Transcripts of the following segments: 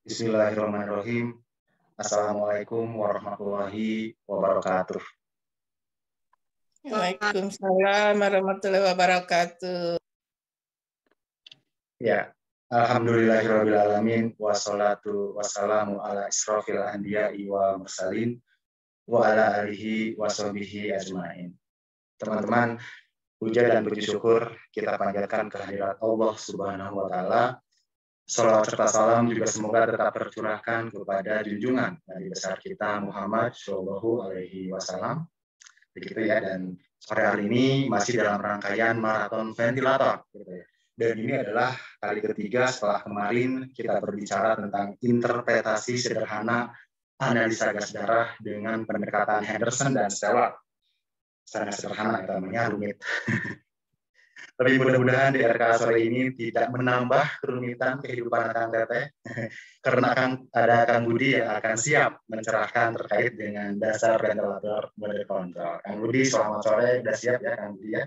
Bismillahirrahmanirrahim. Assalamualaikum warahmatullahi wabarakatuh. Waalaikumsalam warahmatullahi wabarakatuh. Ya, alhamdulillahirrabbilalamin, wassalatu wassalamu ala israfil anbiya'i wal mursalin, wa ala alihi wa sahbihi ajma'in. Teman-teman, puja dan puji syukur kita panjatkan kehadirat Allah Subhanahu wa Ta'ala. Salawat serta salam juga semoga tetap tercurahkan kepada junjungan Nabi besar kita Muhammad Shallallahu Alaihi Wasallam. Begitu ya, dan sore hari ini masih dalam rangkaian maraton ventilator. Gitu ya. Dan ini adalah kali ketiga setelah kemarin kita berbicara tentang interpretasi sederhana analisa gas darah dengan pendekatan Henderson dan Stewart. Sangat sederhana, namanya rumit. Tapi mudah-mudahan DRK sore ini tidak menambah kerumitan kehidupan Kang Teteh, karena ada Kang Budi yang akan siap mencerahkan terkait dengan dasar ventilator mode kontrol. Kang Budi, selamat sore, sudah siap ya Kang Budi ya?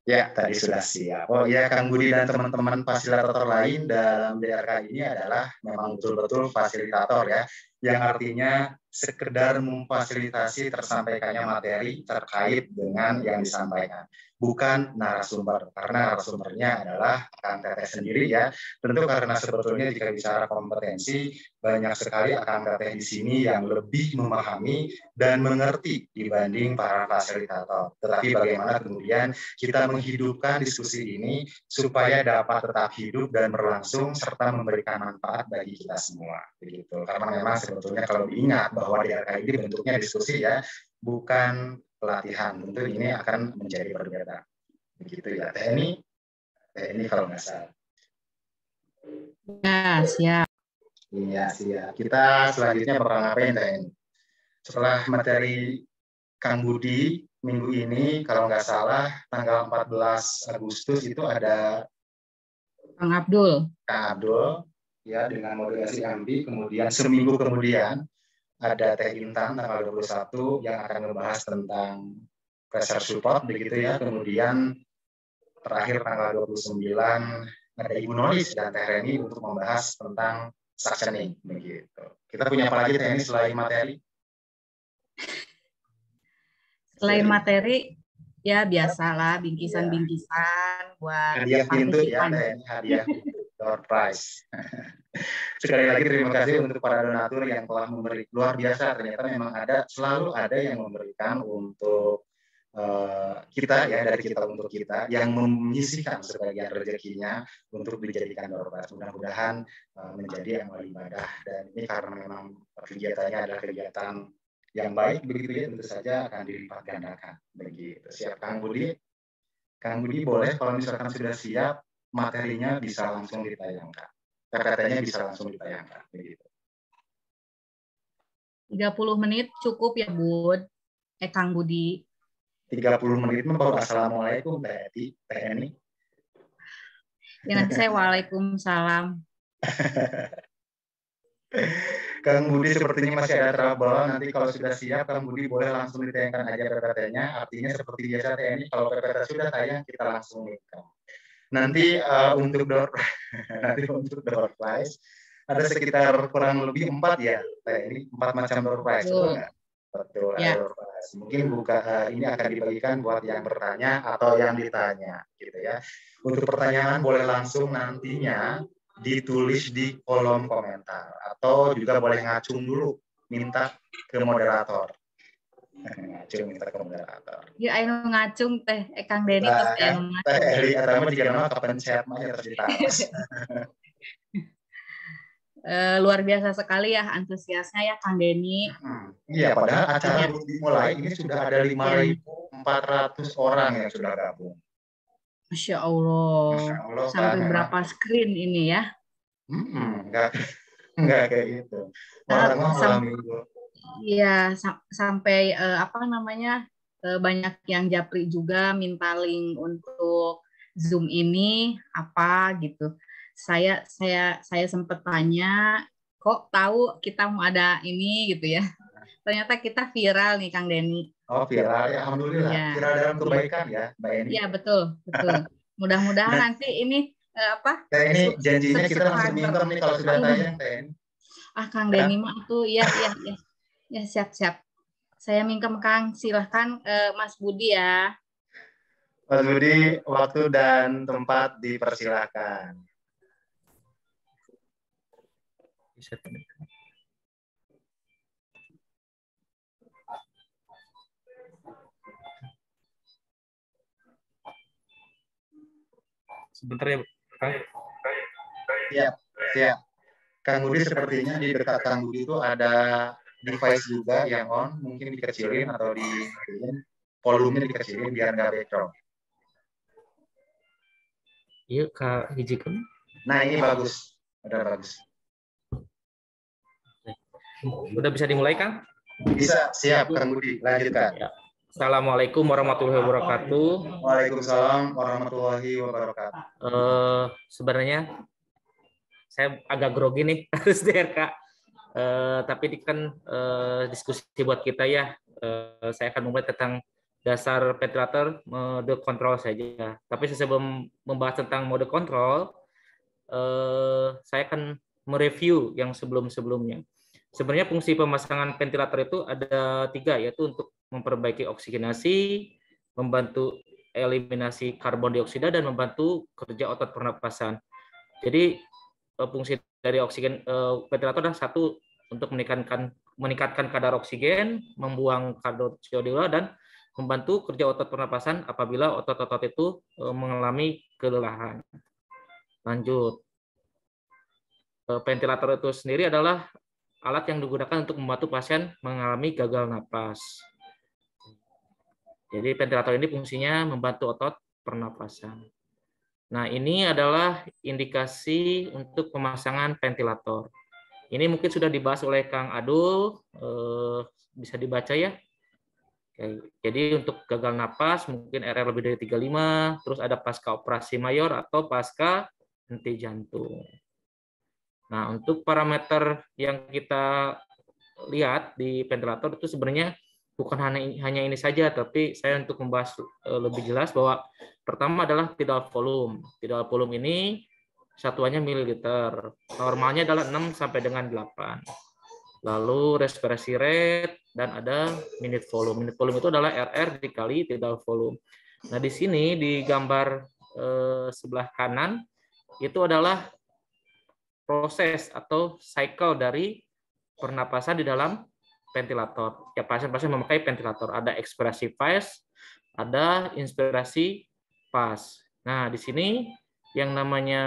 Ya, tadi sudah siap. Oh ya, Kang Budi dan teman-teman fasilitator lain dalam DRK ini adalah memang betul-betul fasilitator ya, yang artinya sekedar memfasilitasi tersampaikannya materi terkait dengan yang disampaikan, bukan narasumber, karena narasumbernya adalah Kang Teteh sendiri ya. Tentu karena sebetulnya jika bicara kompetensi, banyak sekali Kang Teteh di sini yang lebih memahami dan mengerti dibanding para fasilitator. Tetapi bagaimana kemudian kita menghidupkan diskusi ini supaya dapat tetap hidup dan berlangsung serta memberikan manfaat bagi kita semua. Begitu. Karena memang sebetulnya kalau diingat bahwa DRK ini bentuknya diskusi ya, bukan pelatihan. Tentu ini akan menjadi berbeda. Begitu ya, Teh ini kalau nggak salah. Ya, siap. Iya, siap. Kita selanjutnya bakal ngapain, Teh? Setelah materi Kang Budi, minggu ini kalau nggak salah tanggal 14 Agustus itu ada Kang Abdul. Kang Abdul ya dengan moderasi AMBI, kemudian seminggu kemudian ada Teh Intan tanggal 21 yang akan membahas tentang pressure support begitu ya. Kemudian terakhir tanggal 29 ada Ibu Nolis dan Teh Reni untuk membahas tentang suctioning begitu. Kita punya apa lagi Teh ini selain materi? Selain materi ya biasalah bingkisan-bingkisan buat hadiah pintu ya, hadiah door prize. Sekali lagi terima kasih untuk para donatur yang telah memberi, luar biasa ternyata memang selalu ada yang memberikan untuk kita ya, dari kita untuk kita, yang menyisihkan sebagian rezekinya untuk dijadikan door prize. Mudah-mudahan menjadi amal ibadah, dan ini karena memang kegiatannya adalah kegiatan yang baik begitu ya, tentu saja akan dilipat gandakan begitu. Siap Kang Budi? Kang Budi boleh kalau misalkan sudah siap, materinya bisa langsung ditayangkan. PPT-nya bisa langsung ditayangkan begitu. 30 menit cukup ya Bud. Kang Budi. 30 menit baru assalamualaikum Teh Eni. Ya nanti saya waalaikumsalam. Kang Budi sepertinya masih ada trouble. Nanti kalau sudah siap, Kang Budi boleh langsung ditayangkan aja PPT-nya. Artinya seperti biasa TNI, kalau PPT sudah tayang, kita langsung nikah. Nanti untuk door prize ada sekitar kurang lebih 4 ya, TNI 4 macam door prize, betul nggak? Betul, ya. Door prize. Mungkin ini akan dibagikan buat yang bertanya atau yang ditanya, gitu ya. Untuk pertanyaan boleh langsung nantinya ditulis di kolom komentar atau juga boleh ngacung dulu minta ke moderator. Ngacung minta ke moderator. Ya ayo ngacung Teh Kang Deni terus ya, Teh Eli atau jika nama kepencet mah terus ditaras. Luar biasa sekali ya antusiasnya ya Kang Deni. Iya, padahal acara belum dimulai ini sudah ada 5.400 orang yang sudah gabung. Masya Allah, sampai berapa screen ini ya? Enggak kayak gitu. Iya, sampai banyak yang japri juga minta link untuk Zoom ini apa gitu. Saya sempat tanya, kok tahu kita mau ada ini gitu ya? Ternyata kita viral nih Kang Deni. Oh viral ya, alhamdulillah. Ya. Viral dalam kebaikan ya, Mbak Eni. Iya betul. Mudah-mudahan nanti ini apa? Teh ini janjinya kita langsung minum nih kalau sudah tayang, Teh. Kang Denny mah tuh ya siap. Saya mingkem Kang, silahkan Mas Budi ya. Mas Budi, waktu dan tempat dipersilahkan. Sebentar ya, Kang. Siap. Kang Budi sepertinya di dekat Kang Budi itu ada device juga yang on, mungkin dikecilin atau volumenya dikecilin biar nggak backdrop. Iya, Kak Hijikun. Nah, ini bagus. Udah bagus. Udah bisa dimulai, Kang? Bisa, siap Kang Budi. Lanjutkan. Ya. Assalamualaikum warahmatullahi wabarakatuh. Waalaikumsalam warahmatullahi wabarakatuh. Sebenarnya saya agak grogi nih harus DRK. Tapi ini kan diskusi buat kita ya. Saya akan memulai tentang dasar ventilator mode kontrol saja. Tapi sebelum membahas tentang mode kontrol, saya akan mereview yang sebelum-sebelumnya. Sebenarnya fungsi pemasangan ventilator itu ada 3, yaitu untuk memperbaiki oksigenasi, membantu eliminasi karbon dioksida, dan membantu kerja otot pernapasan. Jadi fungsi dari ventilator adalah 1, untuk meningkatkan kadar oksigen, membuang karbon dioksida, dan membantu kerja otot pernapasan apabila otot-otot itu mengalami kelelahan. Lanjut. Ventilator itu sendiri adalah alat yang digunakan untuk membantu pasien mengalami gagal napas. Jadi ventilator ini fungsinya membantu otot pernapasan. Nah, ini adalah indikasi untuk pemasangan ventilator. Ini mungkin sudah dibahas oleh Kang Adul, bisa dibaca ya. Oke, jadi untuk gagal napas mungkin RR lebih dari 35, terus ada pasca operasi mayor atau pasca henti jantung. Nah, untuk parameter yang kita lihat di ventilator itu sebenarnya bukan hanya ini saja, tapi saya untuk membahas lebih jelas bahwa pertama adalah tidal volume. Tidal volume ini satuannya mililiter. Normalnya adalah 6 sampai dengan 8. Lalu respirasi rate dan ada minute volume. Minute volume itu adalah RR dikali tidal volume. Nah, di sini di gambar sebelah kanan itu adalah proses atau cycle dari pernapasan di dalam ventilator. Ya, pasien-pasien memakai ventilator. Ada expirasi phase, ada inspirasi phase. Nah, di sini yang namanya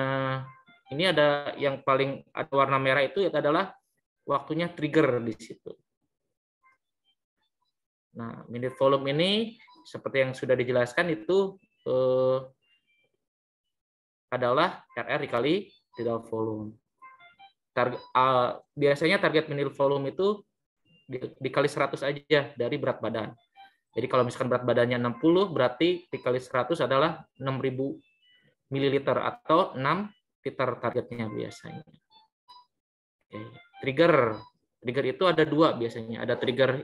ini ada yang paling ada warna merah itu adalah waktunya trigger di situ. Nah, minute volume ini seperti yang sudah dijelaskan itu adalah RR dikali tidal volume. Biasanya target minute volume itu dikali 100 aja dari berat badan. Jadi kalau misalkan berat badannya 60, berarti dikali 100 adalah 6.000 ml atau 6 liter targetnya biasanya. Oke. Trigger itu ada 2 biasanya. Ada trigger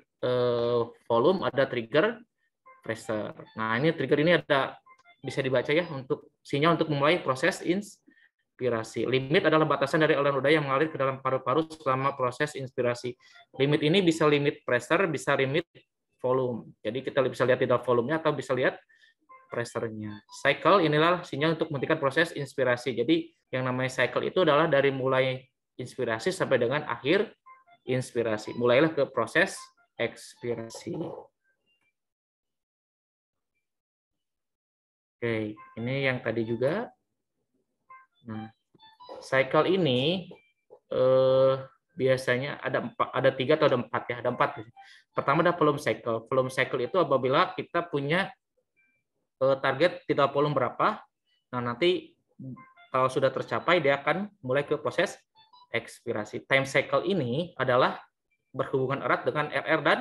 volume, ada trigger pressure. Nah, ini trigger ini ada bisa dibaca ya untuk sinyal untuk memulai proses inspirasi. Limit adalah batasan dari aliran udara yang mengalir ke dalam paru-paru selama proses inspirasi. Limit ini bisa limit pressure, bisa limit volume. Jadi kita bisa lihat tidal volumenya atau bisa lihat pressure-nya. Cycle inilah sinyal untuk menghentikan proses inspirasi. Jadi yang namanya cycle itu adalah dari mulai inspirasi sampai dengan akhir inspirasi. Mulailah ke proses ekspirasi. Oke, ini yang tadi juga. Nah, cycle ini biasanya ada 3 atau ada 4 ya, ada 4. Pertama ada volume cycle. Volume cycle itu apabila kita punya target tidal volume berapa. Nah, nanti kalau sudah tercapai dia akan mulai ke proses ekspirasi. Time cycle ini adalah berhubungan erat dengan RR dan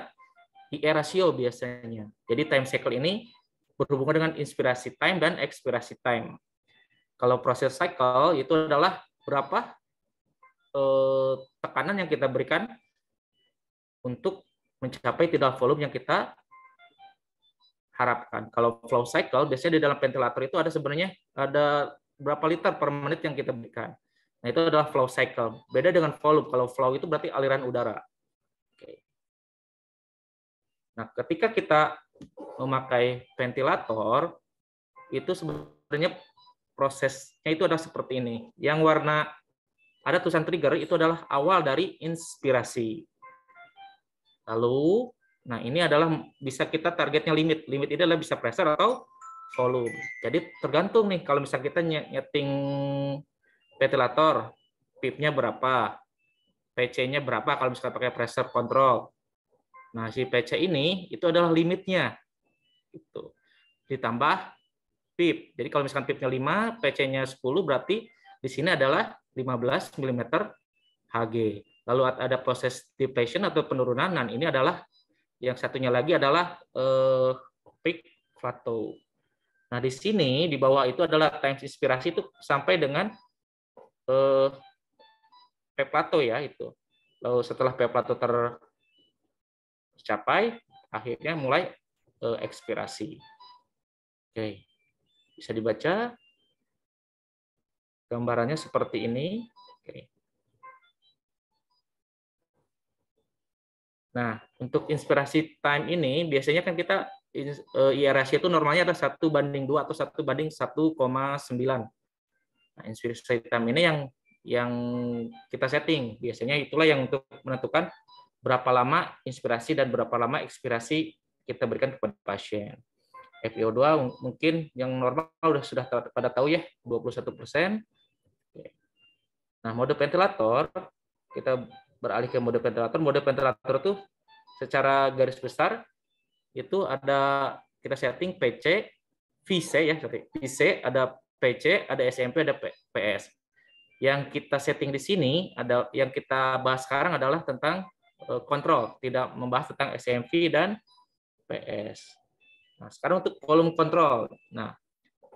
IR ratio biasanya. Jadi time cycle ini berhubungan dengan inspirasi time dan ekspirasi time. Kalau proses cycle itu adalah berapa tekanan yang kita berikan untuk mencapai tidal volume yang kita harapkan. Kalau flow cycle biasanya di dalam ventilator itu ada sebenarnya ada berapa liter per menit yang kita berikan. Nah, itu adalah flow cycle. Beda dengan volume. Kalau flow itu berarti aliran udara. Oke. Nah, ketika kita memakai ventilator, itu sebenarnya prosesnya itu adalah seperti ini. Yang warna ada tulisan trigger itu adalah awal dari inspirasi. Lalu, nah ini adalah bisa kita targetnya limit. Limit ini adalah bisa pressure atau volume. Jadi tergantung nih kalau misalnya kita nyeting ventilator, PIP-nya berapa, PC-nya berapa kalau misalnya pakai pressure control. Nah, si PC ini itu adalah limitnya. Itu. Ditambah PIP. Jadi kalau misalkan PIP-nya 5, PC-nya 10, berarti di sini adalah 15 mm Hg. Lalu ada proses depletion atau penurunan. Nah, ini adalah yang satunya lagi adalah peak plateau. Nah, di sini di bawah itu adalah time inspirasi itu sampai dengan P plateau ya itu. Lalu setelah P plateau tercapai, akhirnya mulai ekspirasi. Oke, bisa dibaca gambarannya seperti ini. Oke. Nah, untuk inspirasi time ini biasanya kan kita IR ratio itu normalnya ada 1:2 atau 1:1,9. Nah, inspirasi time ini yang kita setting. Biasanya itulah yang untuk menentukan berapa lama inspirasi dan berapa lama ekspirasi kita berikan kepada pasien. FiO2 mungkin yang normal sudah pada tahu ya, 21%. Nah, mode ventilator, kita beralih ke mode ventilator. Mode ventilator itu secara garis besar itu ada kita setting PC, VC ya, VC, ada PC, ada SMP, ada PS. Yang kita setting di sini ada yang kita bahas sekarang adalah tentang kontrol, tidak membahas tentang SMP dan PS. Nah, sekarang untuk volume control. Nah,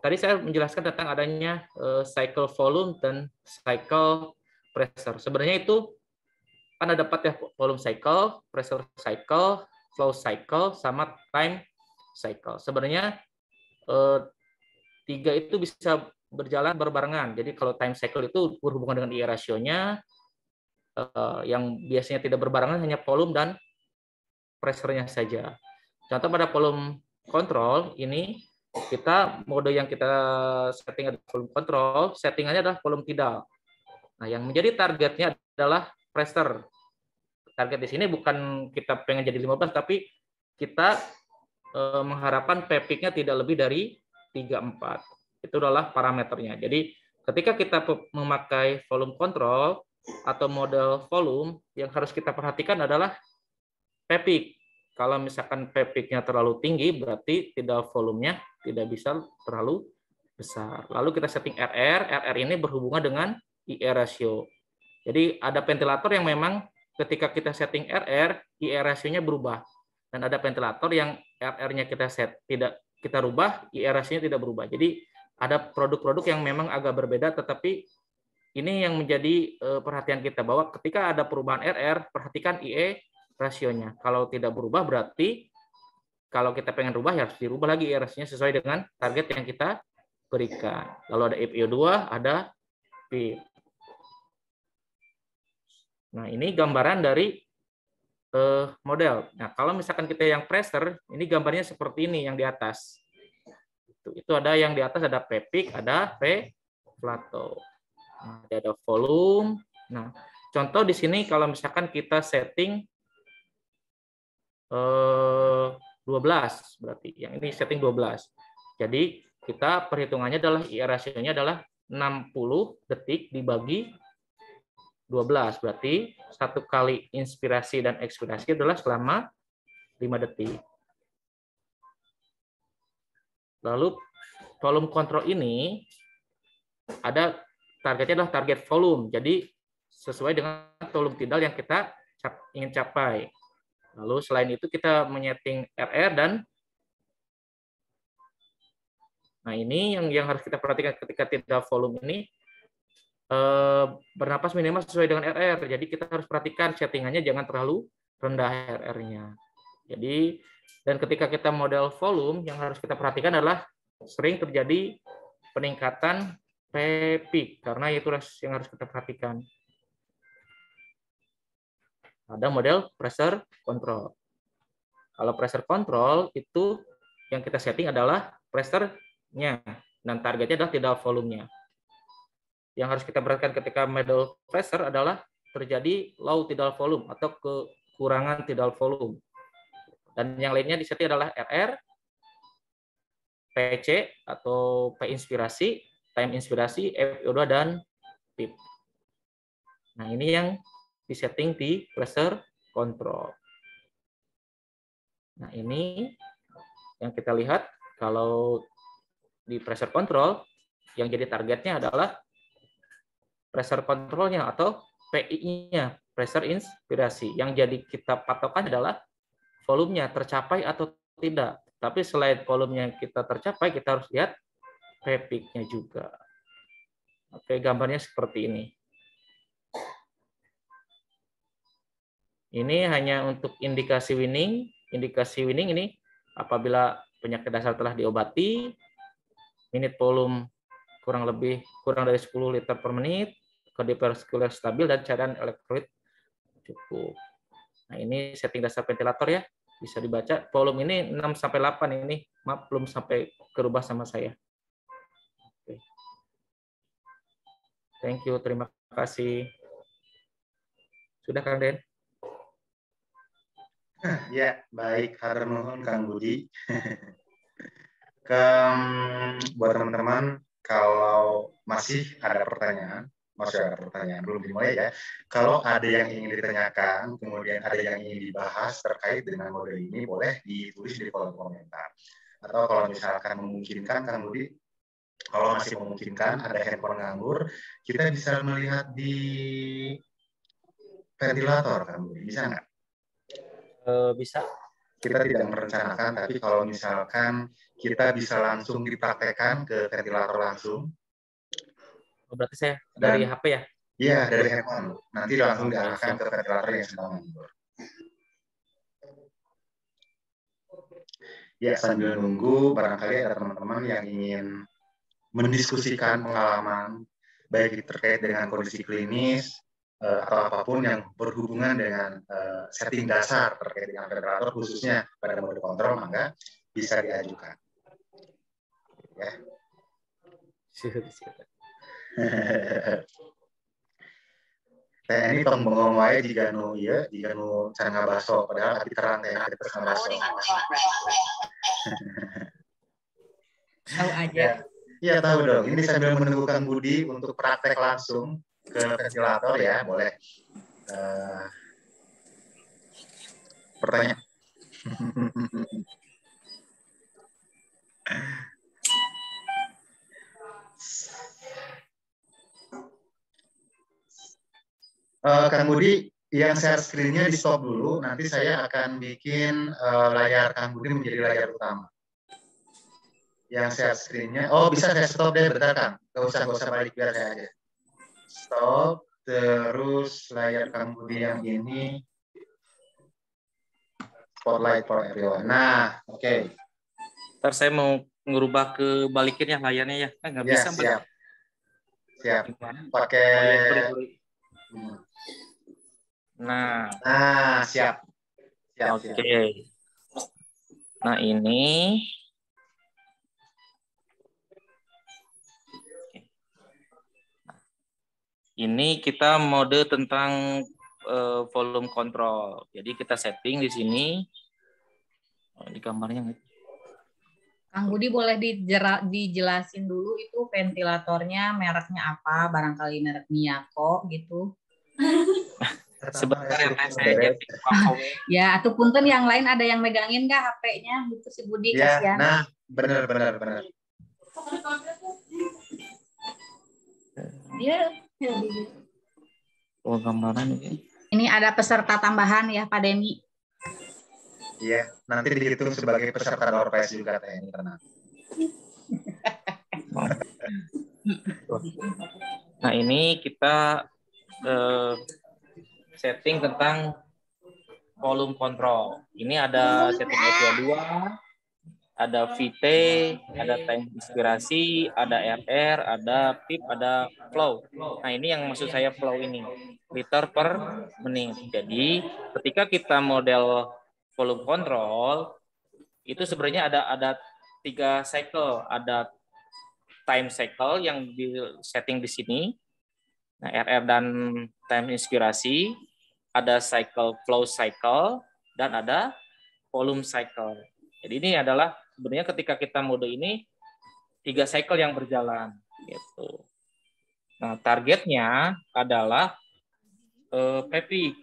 tadi saya menjelaskan tentang adanya cycle volume dan cycle pressure. Sebenarnya itu kan ada 4 ya, volume cycle, pressure cycle, flow cycle, sama time cycle. Sebenarnya 3 itu bisa berjalan berbarengan. Jadi kalau time cycle itu berhubungan dengan IR ratio-nya, yang biasanya tidak berbarengan hanya volume dan pressure-nya saja. Contoh pada volume control ini kita mode yang kita setting adalah volume control, settingannya adalah volume tidal. Nah, yang menjadi targetnya adalah pressure. Target di sini bukan kita pengen jadi 15, tapi kita mengharapkan peak-nya tidak lebih dari 34. Itu adalah parameternya. Jadi ketika kita memakai volume control atau model volume, yang harus kita perhatikan adalah peak. Kalau misalkan peak-nya terlalu tinggi, berarti tidal volumenya tidak bisa terlalu besar. Lalu kita setting RR. RR ini berhubungan dengan IR ratio. Jadi ada ventilator yang memang ketika kita setting RR, IR ratio-nya berubah. Dan ada ventilator yang RR-nya tidak kita rubah, IR ratio-nya tidak berubah. Jadi ada produk-produk yang memang agak berbeda, tetapi ini yang menjadi perhatian kita bahwa ketika ada perubahan RR, perhatikan IE rasionya. Kalau tidak berubah berarti kalau kita pengen rubah ya harus dirubah lagi IE rasionya sesuai dengan target yang kita berikan. Lalu ada FiO2, ada PIP. Nah, ini gambaran dari model. Nah, kalau misalkan kita yang pressure, ini gambarnya seperti ini yang di atas. Itu ada yang di atas ada P peak, ada P plateau. Nah, ada volume. Nah, contoh di sini kalau misalkan kita setting 12 berarti. Yang ini setting 12. Jadi, kita perhitungannya adalah IR rasionya adalah 60 detik dibagi 12. Berarti 1 kali inspirasi dan ekspirasi adalah selama 5 detik. Lalu volume control ini ada targetnya adalah target volume. Jadi sesuai dengan volume tidal yang kita ingin capai. Lalu selain itu kita menyeting RR dan nah ini yang harus kita perhatikan ketika tidal volume ini bernapas minimal sesuai dengan RR. Jadi kita harus perhatikan settingannya jangan terlalu rendah RR-nya. Jadi dan ketika kita model volume yang harus kita perhatikan adalah sering terjadi peningkatan P-peak, karena itu yang harus kita perhatikan. Ada model pressure control. Kalau pressure control itu yang kita setting adalah pressure-nya dan targetnya adalah tidal volume-nya. Yang harus kita perhatikan ketika middle pressure adalah terjadi low tidal volume atau kekurangan tidal volume. Dan yang lainnya di setting adalah RR, PC atau P inspirasi, time inspirasi, FO2 dan PIP. Nah, ini yang disetting di pressure control. Nah, ini yang kita lihat kalau di pressure control yang jadi targetnya adalah pressure controlnya atau PI-nya, pressure inspirasi. Yang jadi kita patokan adalah volumenya tercapai atau tidak. Tapi selain volumenya kita tercapai, kita harus lihat P-peak-nya juga. Oke, gambarnya seperti ini. Ini hanya untuk indikasi winning. Indikasi winning ini apabila penyakit dasar telah diobati, minute volume kurang dari 10 liter per menit, kardiovaskular stabil, dan cairan elektrolit cukup. Nah, ini setting dasar ventilator ya. Bisa dibaca. Volume ini 6-8 ini. Maaf, belum sampai kerubah sama saya. Oke. Thank you, terima kasih. Sudah, Kang Den? Ya, baik. Hatur nuhun Kang Budi. Buat teman-teman, kalau masih ada pertanyaan, belum dimulai ya. Kalau ada yang ingin ditanyakan, kemudian ada yang ingin dibahas terkait dengan model ini, boleh ditulis di kolom komentar. Atau kalau misalkan memungkinkan, Kang Budi, kalau masih memungkinkan, ada handphone nganggur, kita bisa melihat di ventilator, Kang Budi. Bisa nggak? Bisa. Kita tidak merencanakan, tapi kalau misalkan kita bisa langsung dipraktekkan ke ventilator langsung. Berarti saya dari HP ya? Iya, dari handphone. Nanti langsung diarahkan ke ventilator yang sedang nganggur. Ya, sambil nunggu, barangkali ada teman-teman yang ingin mendiskusikan pengalaman, baik terkait dengan kondisi klinis, atau apapun yang berhubungan dengan setting dasar terkait dengan ventilator, khususnya pada mode kontrol, maka bisa diajukan. Ya. Ini tong bengong wae jika nu cara ngabaso, padahal hati terang teh terus ngabaso. Tahu aja. Iya tahu dong. Ini sambil menunggu Kang Budi untuk praktek langsung ke ventilator ya, boleh. Pertanyaan. Kang Budi, yang share screen-nya di stop dulu. Nanti saya akan bikin layar Kang Budi menjadi layar utama. Yang share screen-nya, oh bisa saya stop deh, bentar Kang. Gak usah balik, biar saya aja. Stop, terus layar Kang Budi yang ini. Spotlight for everyone. Nah, oke. Ntar saya mau ngerubah ke balikin ya layarnya ya. Nggak bisa. Siap. Pakai. Nah, siap. Oke. Nah, ini. Ini kita mode tentang volume control. Jadi kita setting di sini. Di gambarnya nggak? Kang Budi boleh dijelasin dulu itu ventilatornya mereknya apa, barangkali merek Miyako gitu. Sebentar ya, saya ya, atau punten yang lain ada yang megangin nggak HP-nya gitu si Budi, ya, kasihan. Nah, benar. Dia gambaran ini. Ini ada peserta tambahan ya, Pak Deni. Iya, nanti dihitung sebagai peserta door prize juga teh ini, tenang. Nah, ini kita setting tentang volume control. Ini ada setting FO2, ada VT, ada time inspirasi, ada RR, ada PIP, ada flow. Nah, ini yang maksud saya flow ini, liter per menit. Jadi, ketika kita model volume control, itu sebenarnya ada 3 cycle. Ada time cycle yang di setting di sini. Nah, RR dan time inspirasi, ada cycle flow cycle, dan ada volume cycle. Jadi ini adalah sebenarnya ketika kita mode ini 3 cycle yang berjalan gitu. Nah, targetnya adalah peak.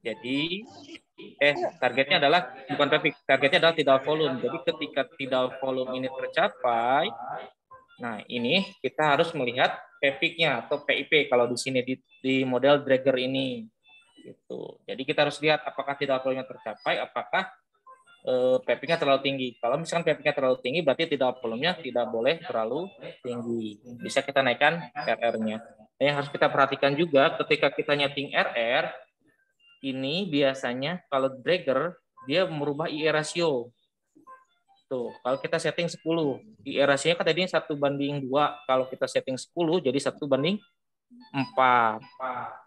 Jadi targetnya adalah bukan peak, targetnya adalah tidal volume. Jadi ketika tidal volume ini tercapai, nah ini kita harus melihat peaknya atau PIP kalau di sini di model Draeger ini gitu. Jadi kita harus lihat apakah tidal volume tercapai, apakah peaknya terlalu tinggi. Kalau misalkan peaknya terlalu tinggi, berarti tidal volumenya tidak boleh terlalu tinggi. Bisa kita naikkan RR-nya. Nah, yang harus kita perhatikan juga ketika kita nyeting RR, ini biasanya kalau Draeger, dia merubah IE ratio. Tuh, kalau kita setting 10, IE ratio-nya kan tadi 1:2. Kalau kita setting 10, jadi 1:4.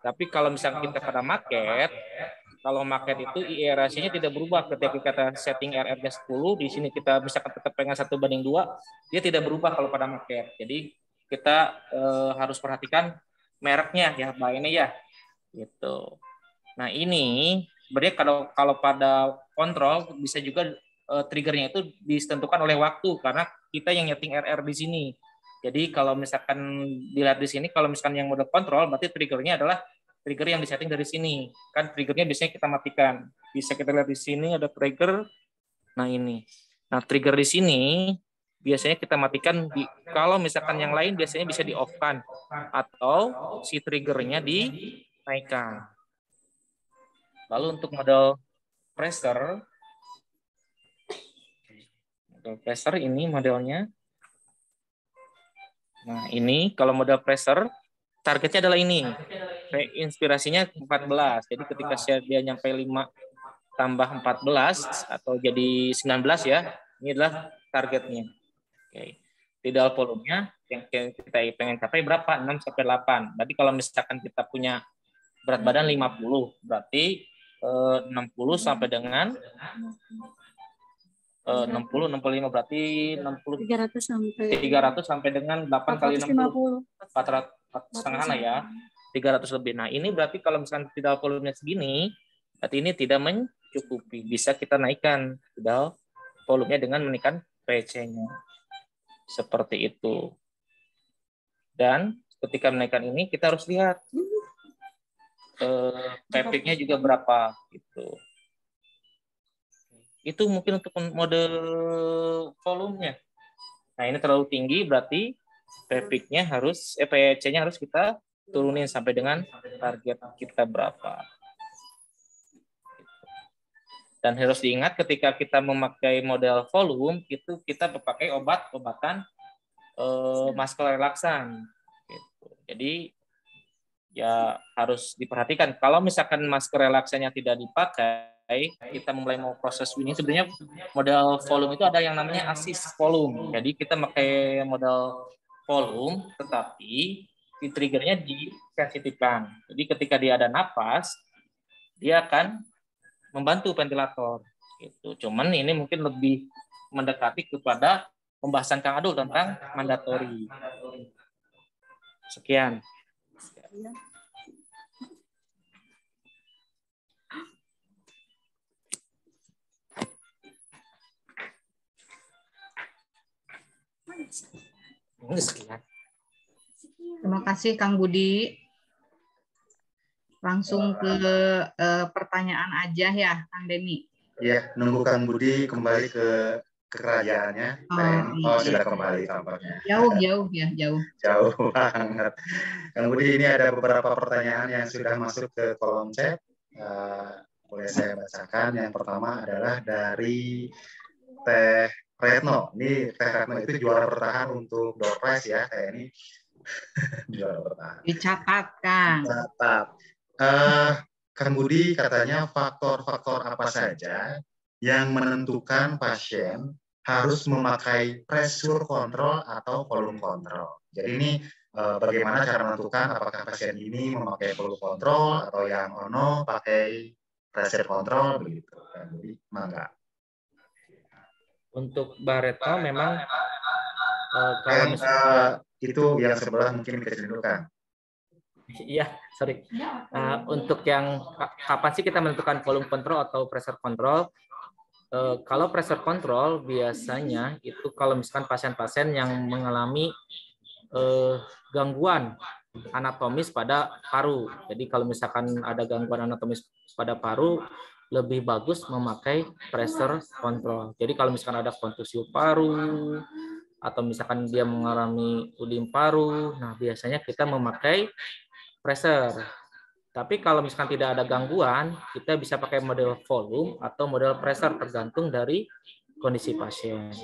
Tapi kalau misalkan kita pada market, kalau market itu IE ratio-nya tidak berubah ketika kita setting RR-nya 10, di sini kita misalkan tetap pengen 1:2, dia tidak berubah kalau pada market. Jadi kita harus perhatikan mereknya ya, Mbak ini ya. Gitu. Nah, ini sebenarnya kalau pada kontrol bisa juga triggernya itu ditentukan oleh waktu karena kita yang nyeting RR di sini. Jadi kalau misalkan dilihat di sini, kalau misalkan yang mode kontrol, berarti triggernya adalah trigger yang disetting dari sini. Kan triggernya biasanya kita matikan. Bisa kita lihat di sini ada trigger. Nah, ini. Nah, trigger di sini biasanya kita matikan kalau misalkan yang lain biasanya bisa di off-kan atau si triggernya dinaikkan. Lalu untuk model pressure ini modelnya. Nah, ini kalau model pressure targetnya adalah ini. Inspirasinya 14. Jadi ketika dia nyampe 5 tambah 14 atau jadi 19 ya, ini adalah targetnya. Oke. Tidal volumenya yang kita pengen capai berapa? 6 sampai 8. Berarti kalau misalkan kita punya berat badan 50, berarti 60 sampai dengan 60, 65 berarti 60 300 sampai dengan 8 kali 60 400 setengah lah ya, 300 lebih. Nah, ini berarti kalau misalkan tidal volumenya segini, berarti ini tidak mencukupi. Bisa kita naikkan tidal volumenya dengan menaikkan PC-nya. Seperti itu. Dan ketika menaikkan ini, kita harus lihat peaknya juga berapa gitu. Itu mungkin untuk mode volumenya. Nah, ini terlalu tinggi berarti peaknya harus PC-nya harus kita turunin sampai dengan target kita berapa. Dan harus diingat ketika kita memakai model volume itu kita memakai obat-obatan masker relaksan gitu. Jadi ya harus diperhatikan kalau misalkan masker relaksannya tidak dipakai, kita mulai mau proses ini sebenarnya model volume itu ada yang namanya assist volume. Jadi kita pakai model volume tetapi di triggernya disensitifkan. Jadi ketika dia ada napas, dia akan membantu ventilator. Gitu. Cuman ini mungkin lebih mendekati kepada pembahasan Kang Adul tentang mandatori. Sekian. Terima kasih Kang Budi. Langsung ke pertanyaan aja ya, Kang Denny. Iya, nunggu Kang Budi kembali ke kerajaannya. Sudah kembali tampaknya. Jauh ya, jauh. Jauh banget. Kang Budi, ini ada beberapa pertanyaan yang sudah masuk ke kolom chat. Boleh saya bacakan. Yang pertama adalah dari Teh Retno. Ini Teh Retno itu juara bertahan untuk door prize ya, kayak ini. Juara bertahan. Dicatat, Kang. Dicatat. Kang Budi katanya faktor-faktor apa saja yang menentukan pasien harus memakai pressure control atau volume control. Jadi ini bagaimana cara menentukan apakah pasien ini memakai volume control atau yang ono pakai pressure control begitu. Jadi mangga. Untuk Baretno memang kalau Yang misalnya itu yang sebelah mungkin kita cenderungkan. iya, sorry. Untuk yang kapan sih kita menentukan volume control atau pressure control? Kalau pressure control biasanya itu kalau misalkan pasien-pasien yang mengalami gangguan anatomis pada paru. Jadi kalau misalkan ada gangguan anatomis pada paru, lebih bagus memakai pressure control. Jadi kalau misalkan ada kontusi paru atau misalkan dia mengalami udim paru, nah biasanya kita memakai pressure. Tapi kalau misalkan tidak ada gangguan, kita bisa pakai model volume atau model pressure tergantung dari kondisi pasien.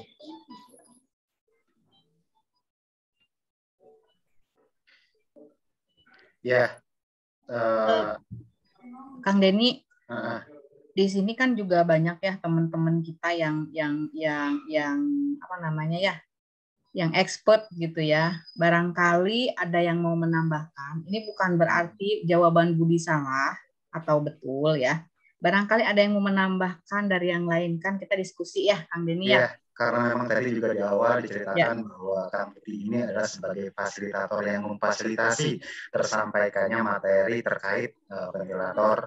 Ya, Kang Denny, di sini kan juga banyak ya teman-teman kita yang apa namanya ya, yang expert gitu ya. Barangkali ada yang mau menambahkan. Ini bukan berarti jawaban Budi salah atau betul ya. Barangkali ada yang mau menambahkan dari yang lain, kan kita diskusi ya, Kang Denny ya. Karena memang tadi juga di awal diceritakan bahwa Kang Budi ini adalah sebagai fasilitator yang memfasilitasi tersampaikannya materi terkait ventilator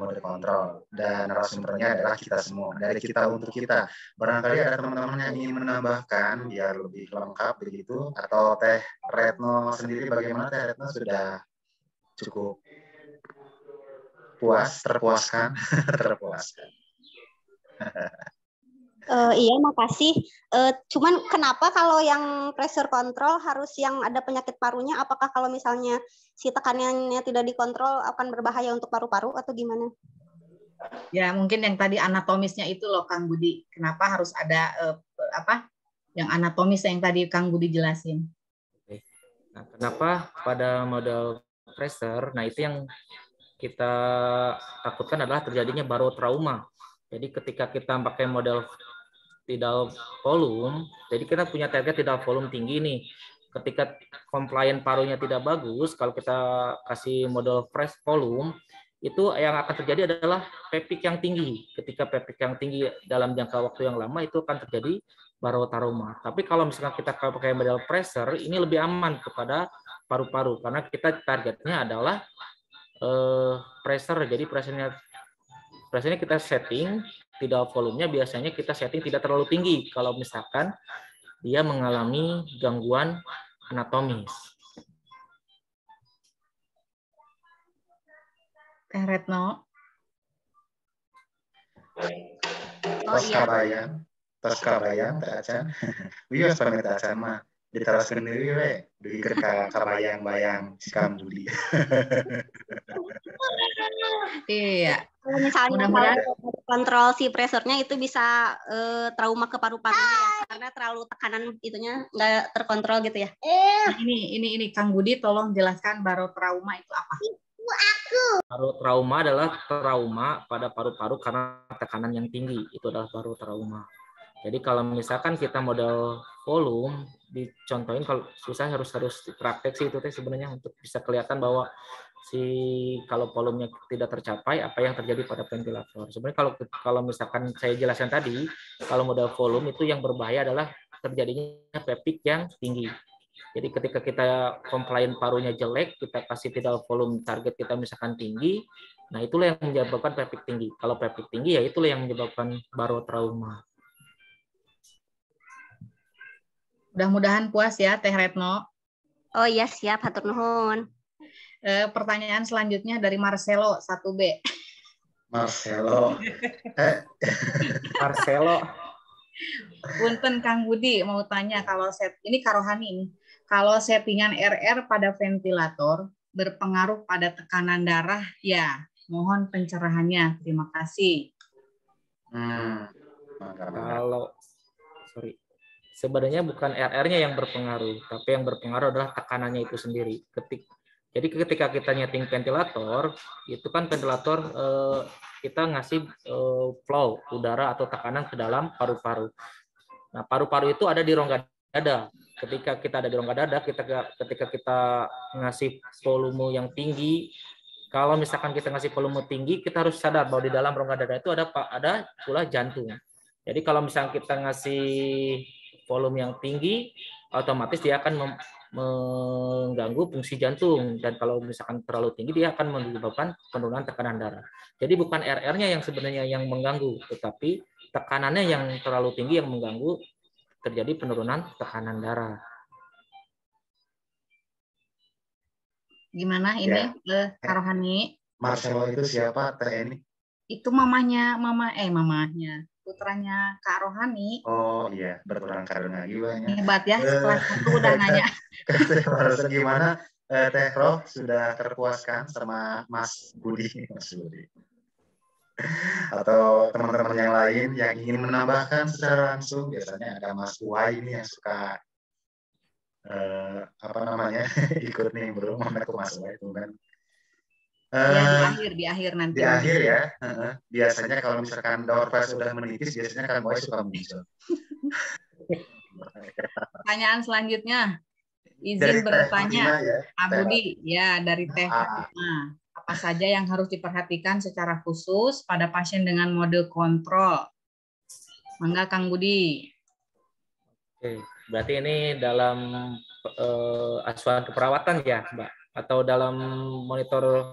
mode kontrol, dan narasumbernya adalah kita semua, dari kita untuk kita. Barangkali ada teman-teman yang ingin menambahkan biar lebih lengkap begitu, atau Teh Retno sendiri bagaimana? Teh Retno sudah cukup terpuaskan? Terpuaskan. Iya, makasih. Cuman kenapa kalau yang pressure control harus yang ada penyakit parunya? Apakah kalau misalnya si tekanannya tidak dikontrol akan berbahaya untuk paru-paru atau gimana? Ya, mungkin yang tadi anatomisnya itu loh, Kang Budi. Kenapa harus ada yang anatomis yang tadi Kang Budi jelasin? Nah, kenapa pada model pressure? Nah, itu yang kita takutkan adalah terjadinya barotrauma. Jadi ketika kita pakai model tidal volume, jadi kita punya target tidal volume tinggi nih. Ketika compliant parunya tidak bagus, kalau kita kasih model fresh volume, itu yang akan terjadi adalah pepik yang tinggi. Ketika pepik yang tinggi dalam jangka waktu yang lama, itu akan terjadi barotrauma. Tapi kalau misalkan kita pakai model pressure, ini lebih aman kepada paru-paru, karena kita targetnya adalah pressure. Jadi pressure-nya kita setting, tidal volumenya biasanya kita setting tidak terlalu tinggi kalau misalkan dia mengalami gangguan anatomis. Teh Retno. Tos kabayang, Teh Acan. Wios pamit Teh Acan mah. Diteruskeun deui we, dugi ka kabayang-bayang si Kang Budi. Iya. Kalau misalnya kontrol si presornya itu bisa trauma ke paru-parunya ya, karena terlalu tekanan itunya nggak terkontrol gitu ya. Nah, ini Kang Budi tolong jelaskan barotrauma itu apa? Barotrauma adalah trauma pada paru-paru karena tekanan yang tinggi. Itu adalah barotrauma. Jadi kalau misalkan kita model volume dicontohin, kalau susah harus dipraktek sih itu sebenarnya untuk bisa kelihatan bahwa kalau volumenya tidak tercapai, apa yang terjadi pada ventilator. Sebenarnya kalau misalkan saya jelaskan tadi, kalau model volume itu yang berbahaya adalah terjadinya pepik yang tinggi. Jadi ketika kita compliant parunya jelek, kita kasih tidal volume target kita misalkan tinggi, nah itulah yang menyebabkan pepik tinggi. Kalau pepik tinggi ya itulah yang menyebabkan barotrauma. Mudah-mudahan puas ya Teh Retno. Oh iya, siap, hatur nuhun. Pertanyaan selanjutnya dari Marcelo 1B. Marcelo. Punten Kang Budi mau tanya, kalau ini Karohani ini. Kalau settingan RR pada ventilator berpengaruh pada tekanan darah ya. Mohon pencerahannya. Terima kasih. Sebenarnya bukan RR-nya yang berpengaruh, tapi yang berpengaruh adalah tekanannya itu sendiri. Jadi ketika kita nyeting ventilator, itu kan ventilator kita ngasih flow udara atau tekanan ke dalam paru-paru. Nah, paru-paru itu ada di rongga dada. Ketika kita ada di rongga dada, ketika kita ngasih volume yang tinggi, kalau misalkan kita ngasih volume tinggi, kita harus sadar bahwa di dalam rongga dada itu ada pula jantung. Jadi kalau misalkan kita ngasih volume yang tinggi, otomatis dia akan mengganggu fungsi jantung, dan kalau misalkan terlalu tinggi dia akan menyebabkan penurunan tekanan darah. Jadi bukan RR-nya yang sebenarnya yang mengganggu, tetapi tekanannya yang terlalu tinggi yang mengganggu, terjadi penurunan tekanan darah. Gimana ini Kak Rohani? Marcelo itu siapa, Teh Eni? Itu mamahnya putranya Kak Rohani. Oh iya, berperang karena gimana? Hebat ya, kelas 1 udah nanya. Barusan gimana? Teh Roh sudah terpuaskan sama Mas Budi, atau teman-teman yang lain yang ingin menambahkan secara langsung? Biasanya ada Mas Uwai ini yang suka ikut nih bro, aku Mas Uwai itu kan. Di akhir nanti. Di akhir ya. Biasanya kalau misalkan door prize sudah menipis, biasanya kan Boy suka muncul. Pertanyaan selanjutnya. Izin bertanya, ya, Budi, ya dari Teh Fatima. Apa saja yang harus diperhatikan secara khusus pada pasien dengan mode kontrol? Mangga Kang Budi. Oke, berarti ini dalam asuhan keperawatan ya, Mbak? Atau dalam monitor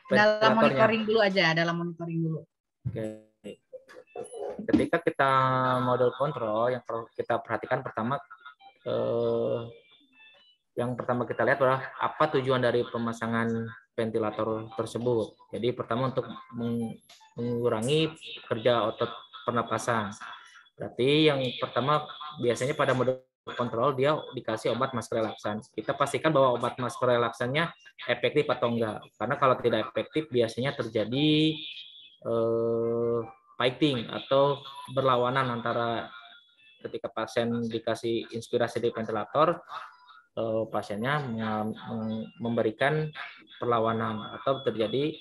dalam monitoring dulu aja, dalam monitoring dulu. Oke. Ketika kita model kontrol, yang perlu kita perhatikan yang pertama kita lihat adalah apa tujuan dari pemasangan ventilator tersebut. Jadi pertama untuk mengurangi kerja otot pernapasan. Berarti yang pertama biasanya pada mode kontrol dia dikasih obat masker relaksan. Kita pastikan bahwa obat masker relaksannya efektif atau enggak. Karena kalau tidak efektif biasanya terjadi fighting atau berlawanan antara ketika pasien dikasih inspirasi di ventilator, pasiennya memberikan perlawanan atau terjadi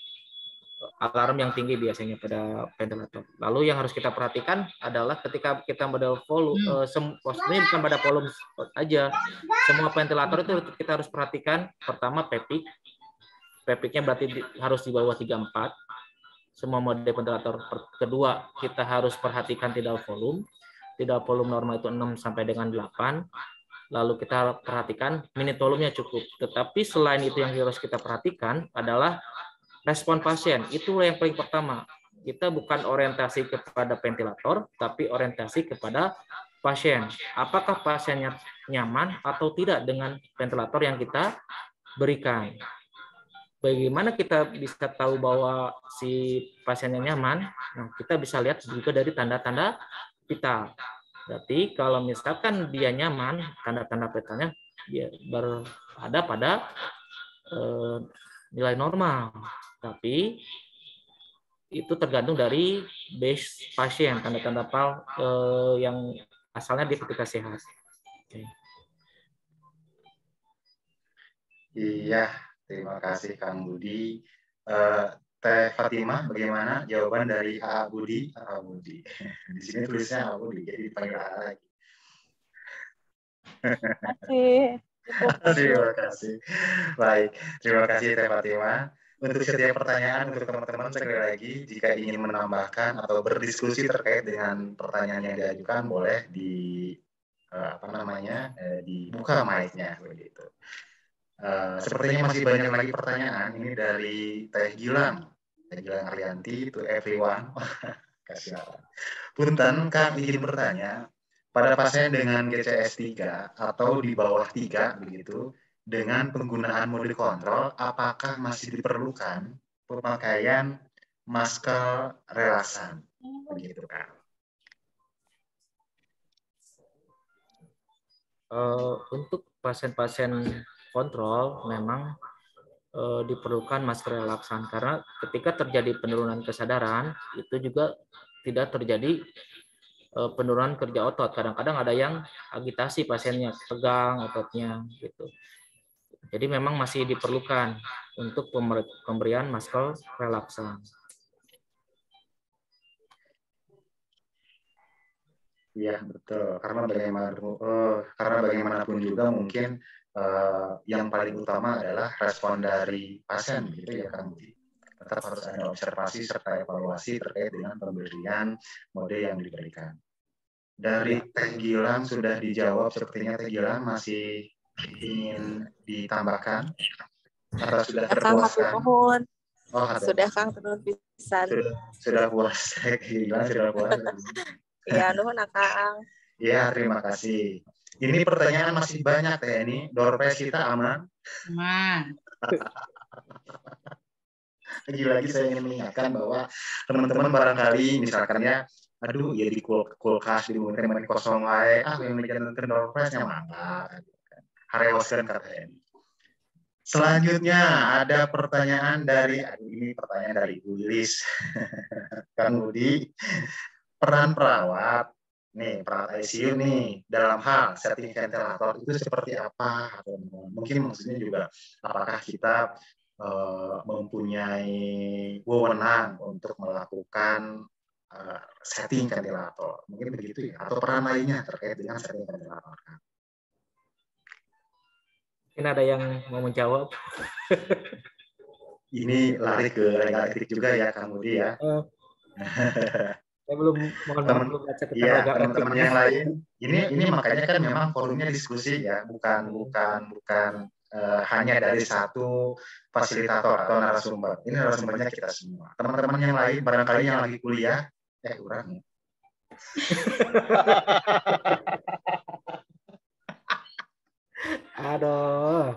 alarm yang tinggi biasanya pada ventilator. Lalu yang harus kita perhatikan adalah ketika kita model volume, sebenarnya bukan pada volume aja, semua ventilator itu kita harus perhatikan. Pertama PEPIK, PEPIK-nya berarti harus di bawah 34. Semua mode ventilator. Kedua, kita harus perhatikan tidal volume. Tidal volume normal itu 6 sampai dengan 8. Lalu kita perhatikan minute volume-nya cukup. Tetapi selain itu yang harus kita perhatikan adalah respon pasien. Itu yang paling pertama. Kita bukan orientasi kepada ventilator, tapi orientasi kepada pasien. Apakah pasiennya nyaman atau tidak dengan ventilator yang kita berikan? Bagaimana kita bisa tahu bahwa si pasiennya nyaman? Nah, kita bisa lihat juga dari tanda-tanda vital. Berarti kalau misalkan dia nyaman, tanda-tanda vitalnya dia berada pada nilai normal. Tapi itu tergantung dari base pasien, tanda-tanda yang asalnya dia ketika sehat. Oke. Iya, terima kasih Kang Budi. Teh Fatima, bagaimana jawaban dari A Budi? A Budi. Di sini tulisnya A Budi, jadi dipanggil A lagi. Terima kasih. Baik, terima kasih Teh Fatima. Untuk setiap pertanyaan untuk teman-teman sekali lagi, jika ingin menambahkan atau berdiskusi terkait dengan pertanyaan yang diajukan, boleh dibuka mic-nya begitu. Sepertinya masih banyak lagi pertanyaan. Ini dari Teh Gilang Arianti, to everyone. Kasih apa? Punten, Kang ingin bertanya, pada pasien dengan GCS 3 atau di bawah 3 begitu, dengan penggunaan mode kontrol, apakah masih diperlukan pemakaian masker relaksan? Begitu, Kang. Untuk pasien-pasien kontrol memang diperlukan masker relaksan karena ketika terjadi penurunan kesadaran itu juga tidak terjadi penurunan kerja otot. Kadang-kadang ada yang agitasi pasiennya, tegang ototnya gitu. Jadi memang masih diperlukan untuk pemberian masker relaksan. Iya, betul. Karena bagaimanapun juga mungkin yang paling utama adalah respon dari pasien, gitu ya Kang Budi. Tetap harus ada observasi serta evaluasi terkait dengan pemberian mode yang diberikan. Dari Teh Gilang sudah dijawab, sepertinya Teh Gilang masih ingin ditambahkan atau sudah terpuaskan? Oh, sudah Kang terus pisan. Sudah puas, Teh Gilang sudah puas. Iya, nuhun Kang. Ya, terima kasih. Ini pertanyaan masih banyak ya ini. Doorpress kita aman? Aman. Lagi-lagi saya ingin mengingatkan bahwa teman-teman barangkali misalkan ya, aduh ya di kulkas di teman kosong wae, yang menjadi doorpressnya mangga. Harewaskeun kata ini. Selanjutnya ada pertanyaan dari, ini pertanyaan dari Wilis. Kang Budi, peran perawat ICU nih dalam hal setting ventilator itu seperti apa? Atau mungkin maksudnya juga apakah kita mempunyai wewenang untuk melakukan setting ventilator? Mungkin begitu ya, atau peran lainnya terkait dengan setting ventilator. Mungkin ada yang mau menjawab. Ini lari ke legal etik juga ya Kang Budi ya. Saya belum baca tentang legal etik. Teman-teman yang lain, ini makanya kan memang forumnya diskusi ya, bukan hanya dari satu fasilitator atau narasumber. Ini narasumbernya kita semua. Teman-teman yang lain, barangkali yang lagi kuliah, kurang. Aduh.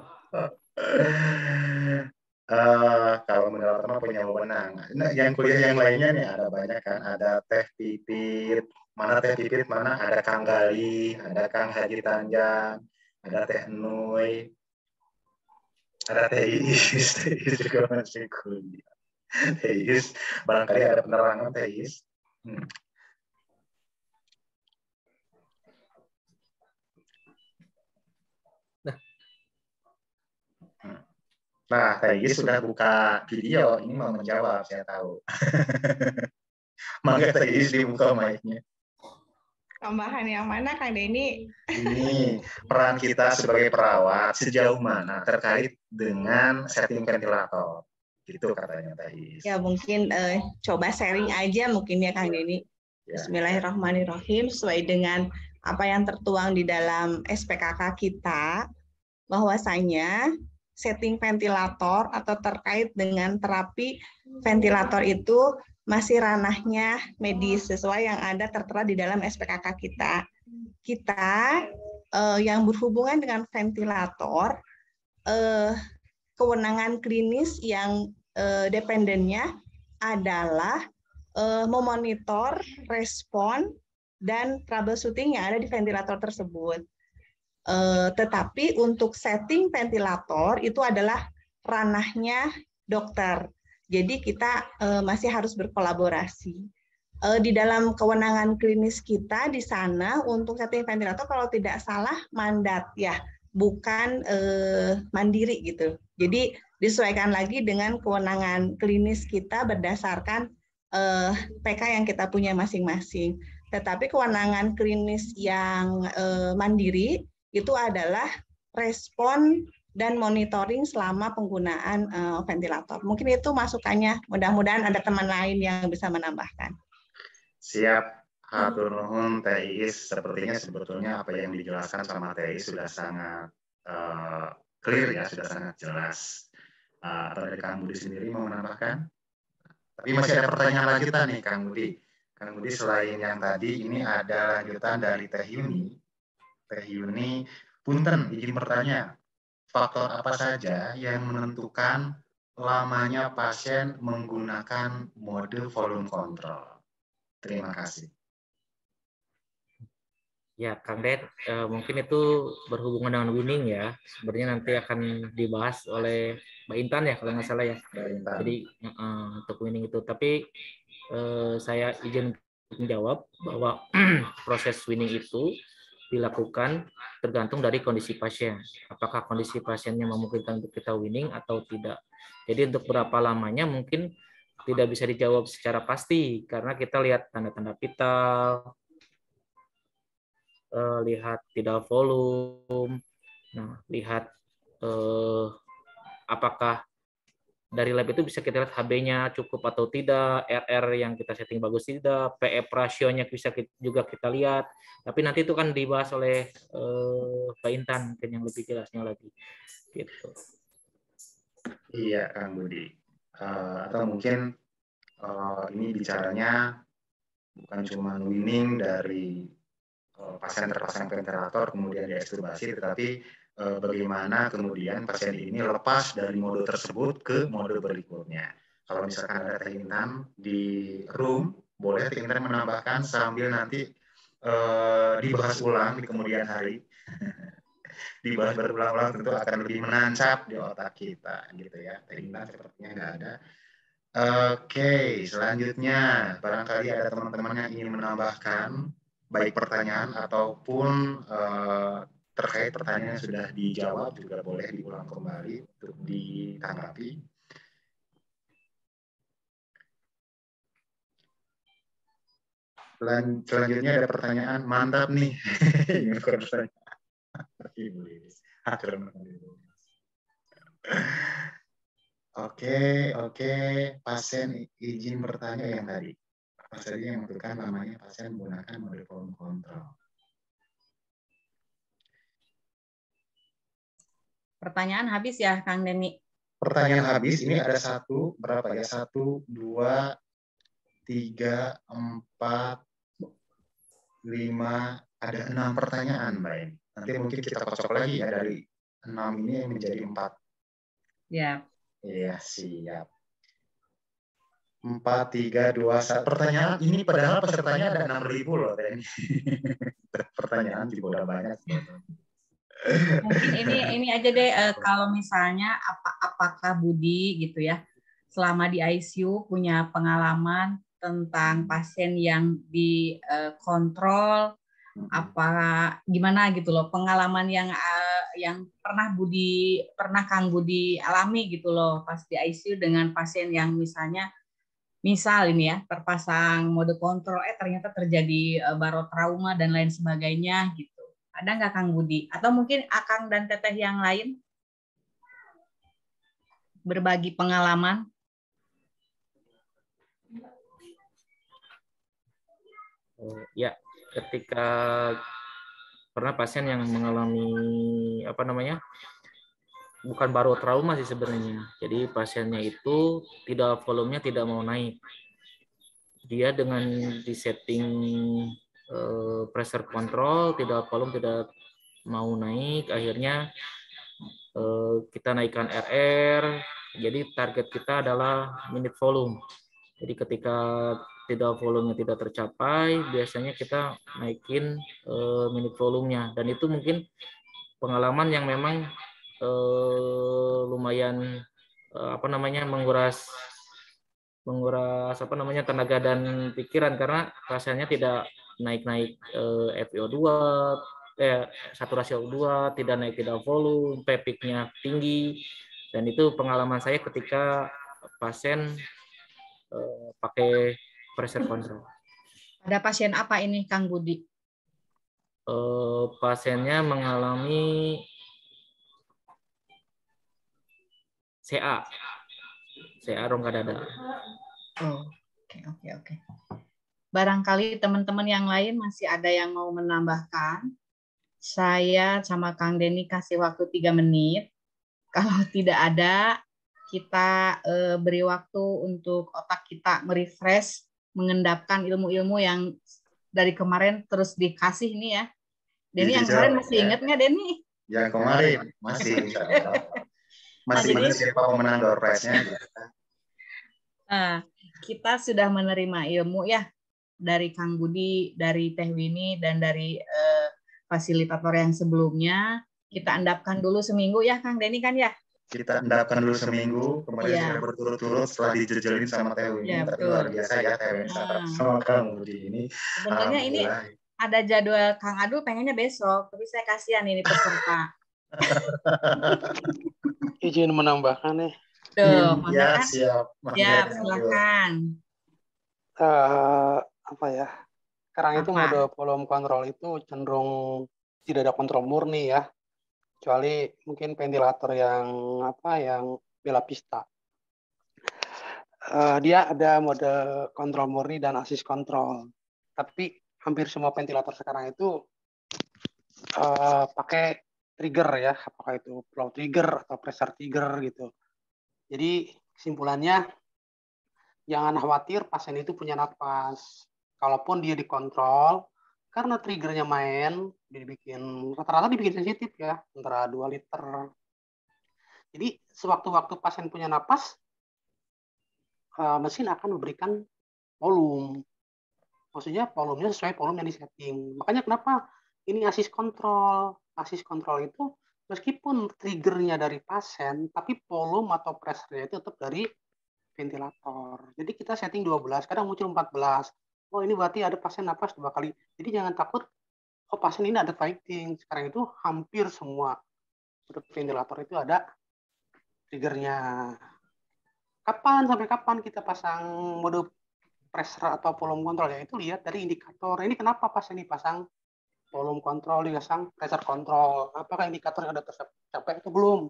Kalau menurut teman punya wewenang. Nah, yang kuliah yang lainnya nih ada banyak kan, ada Teh Pipit, mana ada Kang Gali, ada Kang Haji Tanjang, ada Teh Nui, ada Teh Iis, Teh Iis juga masih kuliah. Teh Iis, barangkali ada penerangan Teh Iis. Nah, Teh Iis sudah buka video, ini mau menjawab, saya tahu. Mangga Teh Iis dibuka mic-nya. Tambahan yang mana Kang Denny? Ini peran kita sebagai perawat sejauh mana terkait dengan setting ventilator. Gitu katanya Teh Iis. Ya mungkin coba sharing aja mungkin ya Kang Denny. Bismillahirrahmanirrahim, sesuai dengan apa yang tertuang di dalam SPKK kita, bahwasanya setting ventilator atau terkait dengan terapi ventilator itu masih ranahnya medis sesuai yang ada tertera di dalam SPKK kita. Kita yang berhubungan dengan ventilator, kewenangan klinis yang dependennya adalah memonitor respon dan troubleshooting yang ada di ventilator tersebut. Tetapi untuk setting ventilator itu adalah ranahnya dokter. Jadi kita masih harus berkolaborasi. Di dalam kewenangan klinis kita di sana untuk setting ventilator kalau tidak salah mandat ya, bukan mandiri gitu. Jadi disesuaikan lagi dengan kewenangan klinis kita berdasarkan PK yang kita punya masing-masing. Tetapi kewenangan klinis yang mandiri itu adalah respon dan monitoring selama penggunaan ventilator. Mungkin itu masukannya. Mudah-mudahan ada teman lain yang bisa menambahkan. Siap, hatur nuhun Teh Iis. Sepertinya sebetulnya apa yang dijelaskan sama Teh Iis sudah sangat clear ya, sudah sangat jelas. Atau dari Kang Budi sendiri mau menambahkan? Tapi masih ada pertanyaan lanjutan nih Kang Budi. Kang Budi selain yang tadi ini ada lanjutan dari Teh Yuni. Teh Yuni, punten izin bertanya, faktor apa saja yang menentukan lamanya pasien menggunakan mode volume control? Terima kasih. Ya, Kang Ded, mungkin itu berhubungan dengan winning ya. Sebenarnya nanti akan dibahas oleh Mbak Intan ya, kalau nggak salah ya. Jadi untuk winning itu, tapi saya izin menjawab bahwa proses winning itu dilakukan tergantung dari kondisi pasien. Apakah kondisi pasiennya memungkinkan untuk kita winning atau tidak. Jadi untuk berapa lamanya mungkin tidak bisa dijawab secara pasti karena kita lihat tanda-tanda vital, lihat tidal volume, nah lihat apakah dari lab itu bisa kita lihat HB-nya cukup atau tidak, RR yang kita setting bagus tidak, PF rasionya bisa juga kita lihat. Tapi nanti itu kan dibahas oleh Pak Intan mungkin yang lebih jelasnya lagi. Gitu. Iya, Kang Budi. Atau mungkin ini bicaranya bukan cuma winning dari pasien terpasang ventilator kemudian diekstubasi, tetapi bagaimana kemudian pasien ini lepas dari mode tersebut ke mode berikutnya. Kalau misalkan ada Teh Intan di room, boleh Teh Intan menambahkan sambil nanti dibahas ulang di kemudian hari. Dibahas berulang-ulang tentu akan lebih menancap di otak kita, gitu ya. Teh Intan sepertinya nggak ada. Oke, selanjutnya barangkali ada teman-teman yang ingin menambahkan baik pertanyaan ataupun terkait pertanyaan yang sudah dijawab juga boleh diulang kembali untuk ditanggapi. Selanjutnya ada pertanyaan, mantap nih. Oke, pasien izin bertanya yang tadi. Pasien yang membutuhkan namanya pasien menggunakan mode volume control. Pertanyaan habis ya, Kang Denny? Pertanyaan habis, ini ada berapa ya? 1, 2, 3, 4, 5, ada 6 pertanyaan, Mbak. Nanti mungkin kita kocok lagi ya dari 6 ini menjadi 4. Ya. Iya, siap. 4, 3, 2, 1. Pertanyaan ini padahal pesertanya ada 6.000 loh. Pertanyaan juga udah banyak. Mungkin ini aja deh, kalau misalnya apakah Budi gitu ya, selama di ICU punya pengalaman tentang pasien yang dikontrol, gimana gitu loh, pengalaman yang pernah Kang Budi alami gitu loh pas di ICU dengan pasien yang misal ini ya terpasang mode kontrol, ternyata terjadi barotrauma dan lain sebagainya gitu. Ada nggak Kang Budi? Atau mungkin Akang dan Teteh yang lain berbagi pengalaman? Ya, ketika pernah pasien yang mengalami bukan barotrauma sih sebenarnya. Jadi pasiennya itu volumenya tidak mau naik. Dia dengan disetting pressure control, volume tidak mau naik, akhirnya kita naikkan RR. Jadi target kita adalah minute volume. Jadi ketika volumenya tidak tercapai, biasanya kita naikin minute volumenya. Dan itu mungkin pengalaman yang memang lumayan menguras tenaga dan pikiran, karena rasanya tidak naik FiO2, saturasi O2, tidak naik volume, PPIK-nya tinggi, dan itu pengalaman saya ketika pasien pakai pressure control. Ada pasien apa ini Kang Budi? Pasiennya mengalami CA rongga dada. Oke. Barangkali teman-teman yang lain masih ada yang mau menambahkan. Saya sama Kang Denny kasih waktu 3 menit. Kalau tidak ada, kita beri waktu untuk otak kita merefresh, mengendapkan ilmu-ilmu yang dari kemarin terus dikasih ini ya. Denny yang kemarin masih ingat nggak Denny? Yang kemarin masih. Masih ingat siapa pemenang door prize-nya. Nah, kita sudah menerima ilmu ya dari Kang Budi, dari Teh Winnie, dan dari fasilitator yang sebelumnya. Kita endapkan dulu seminggu ya Kang Denny kan ya? Kita endapkan dulu seminggu, kemudian kita berturut-turut setelah dijejelin sama Teh Winnie. Tapi luar biasa ya Teh Winnie sama Kang Budi ini. Sebenarnya ini ada jadwal Kang Adul pengennya besok, tapi saya kasihan ini peserta. Izin menambahkan nih. Tuh, ya, siap. Siap, silakan. Apa ya? Sekarang itu Apa? mode volume control itu cenderung tidak ada kontrol murni ya, kecuali mungkin ventilator yang Bella Vista. Dia ada mode kontrol murni dan assist control. Tapi hampir semua ventilator sekarang itu pakai trigger ya, apakah itu flow trigger atau pressure trigger gitu. Jadi kesimpulannya, jangan khawatir pasien itu punya napas. Kalaupun dia dikontrol, karena triggernya main, rata-rata dibikin sensitif ya, antara 2 liter. Jadi sewaktu-waktu pasien punya napas, mesin akan memberikan volume. Maksudnya volumenya sesuai volume yang disetting. Makanya kenapa ini assist control. Assist control itu meskipun triggernya dari pasien, tapi volume atau pressure-nya itu tetap dari ventilator. Jadi kita setting 12, kadang muncul 14. Oh ini berarti ada pasien napas 2 kali. Jadi jangan takut, oh pasien ini ada fighting. Sekarang itu hampir semua ventilator itu ada triggernya. Sampai kapan kita pasang mode pressure atau volume control ya? Itu lihat dari indikator. Ini kenapa pasien dipasang volume control, dipasang pressure control? Apakah indikatornya udah tercapai atau belum?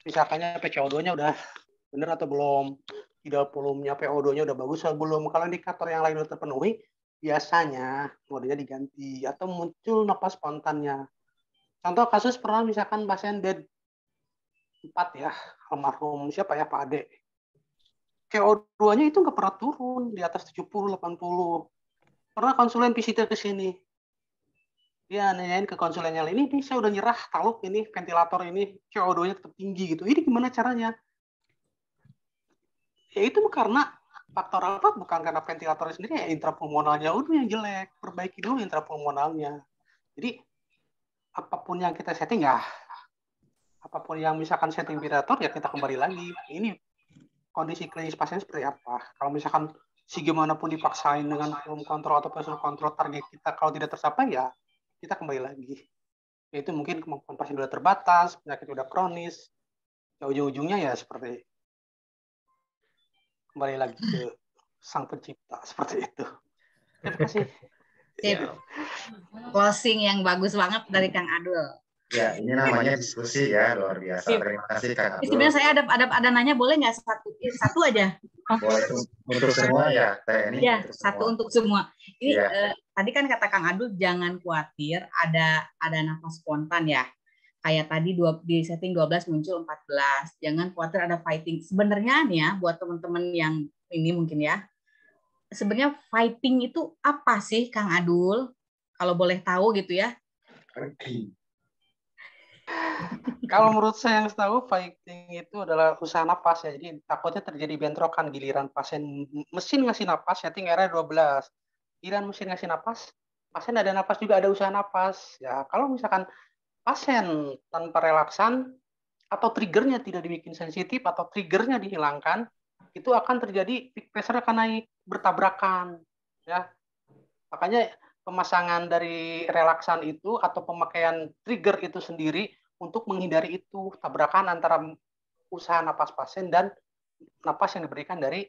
Misalkannya PCO2-nya udah benar atau belum? Tidak volumenya PO2-nya udah bagus atau belum? Kalau indikator yang lain udah terpenuhi, biasanya modenya diganti atau muncul napas spontannya. Contoh kasus pernah misalkan pasien bed 4 ya, almarhum siapa ya, Pak Ade. PO2-nya itu nggak pernah turun di atas 70-80. Pernah konsulen visitor ke sini. Dia nanyain ke konsulen yang lain, ini saya udah nyerah, taluk ini ventilator ini CO2-nya tetap tinggi gitu. Ini gimana caranya? Ya itu karena faktor apa? Bukan karena ventilatornya sendiri, ya intrapulmonalnya udah yang jelek. Perbaiki dulu intrapulmonalnya. Jadi apapun yang kita setting ya, apapun yang misalkan setting ventilator ya kita kembali lagi. Ini kondisi klinis pasien seperti apa? Kalau misalkan gimana pun dipaksain dengan volume control atau pressure control, target kita kalau tidak tercapai ya kita kembali lagi. Yaitu mungkin kemampuan pasien sudah terbatas, penyakit sudah kronis. Ya ujung-ujungnya ya seperti kembali lagi ke sang pencipta seperti itu. Terima kasih. Sip. Closing yang bagus banget dari Kang Adul. Ya, ini namanya diskusi ya, luar biasa. Sip. Terima kasih Kang Abdul. Sebenarnya saya ada nanya, boleh nggak satu aja? Boleh untuk semua ya, Teh ini. Ya, satu untuk semua. Ini Ya. tadi kan kata Kang Adul jangan khawatir ada nafas spontan ya. Kayak tadi di setting 12 muncul 14. Jangan khawatir ada fighting. Sebenarnya nih ya buat teman-teman yang ini mungkin ya. Sebenarnya fighting itu apa sih Kang Adul? Kalau boleh tahu gitu ya. Kalau menurut saya yang tahu fighting itu adalah usaha napas ya. Jadi takutnya terjadi bentrokan giliran mesin ngasih napas setting area 12. Giliran mesin ngasih napas, pasien ada napas juga ada usaha napas. Ya, kalau misalkan pasien tanpa relaksan atau triggernya tidak dibikin sensitif atau triggernya dihilangkan, itu akan terjadi peak pressure akan naik bertabrakan. Ya, makanya pemasangan dari relaksan itu atau pemakaian trigger itu sendiri untuk menghindari itu tabrakan antara usaha napas pasien dan napas yang diberikan dari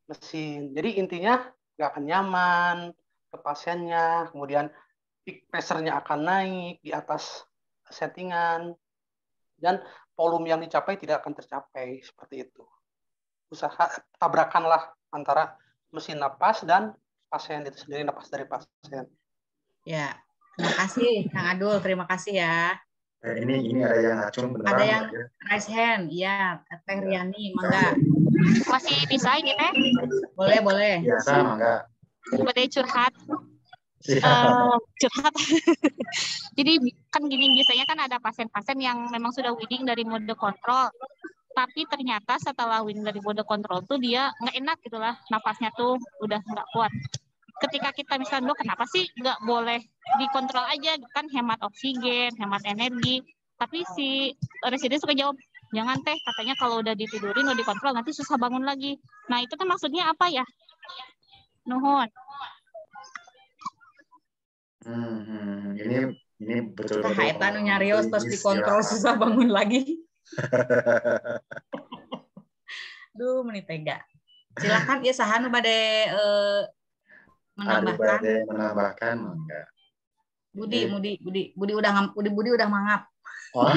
mesin. Jadi intinya nggak akan nyaman ke pasiennya, kemudian peak pressure-nya akan naik di atas settingan, dan volume yang dicapai tidak akan tercapai seperti itu. Usaha tabrakanlah antara mesin napas dan pasien itu sendiri, napas dari pasien. Ya, terima kasih Kang Adul, terima kasih ya. Ini ada yang acung beneran. Ada yang raise hand, ya, Teh Riani, mangga. Masih bisa ini Teh? Boleh. Biasa, mangga. Sebagai curhat. Curhat. Jadi kan gini, biasanya kan ada pasien-pasien yang memang sudah winning dari mode kontrol, tapi ternyata setelah winning dari mode kontrol tuh dia nggak enak gitulah, nafasnya tuh udah nggak kuat. Ketika kita misalnya, Dok, kenapa sih nggak boleh dikontrol aja, kan hemat oksigen, hemat energi, tapi si residen suka jawab, jangan Teh, katanya kalau udah ditidurin, udah dikontrol, nanti susah bangun lagi. Nah itu kan maksudnya apa ya? Nuhun. Ini betul-betul. Nah, eta nu nyarios terus dikontrol susah bangun lagi. Duh, meni tega. Silakan ya saha nu bade Menambahkan. Ada yang menambahkan, mangga. Budi udah mangap. Oh,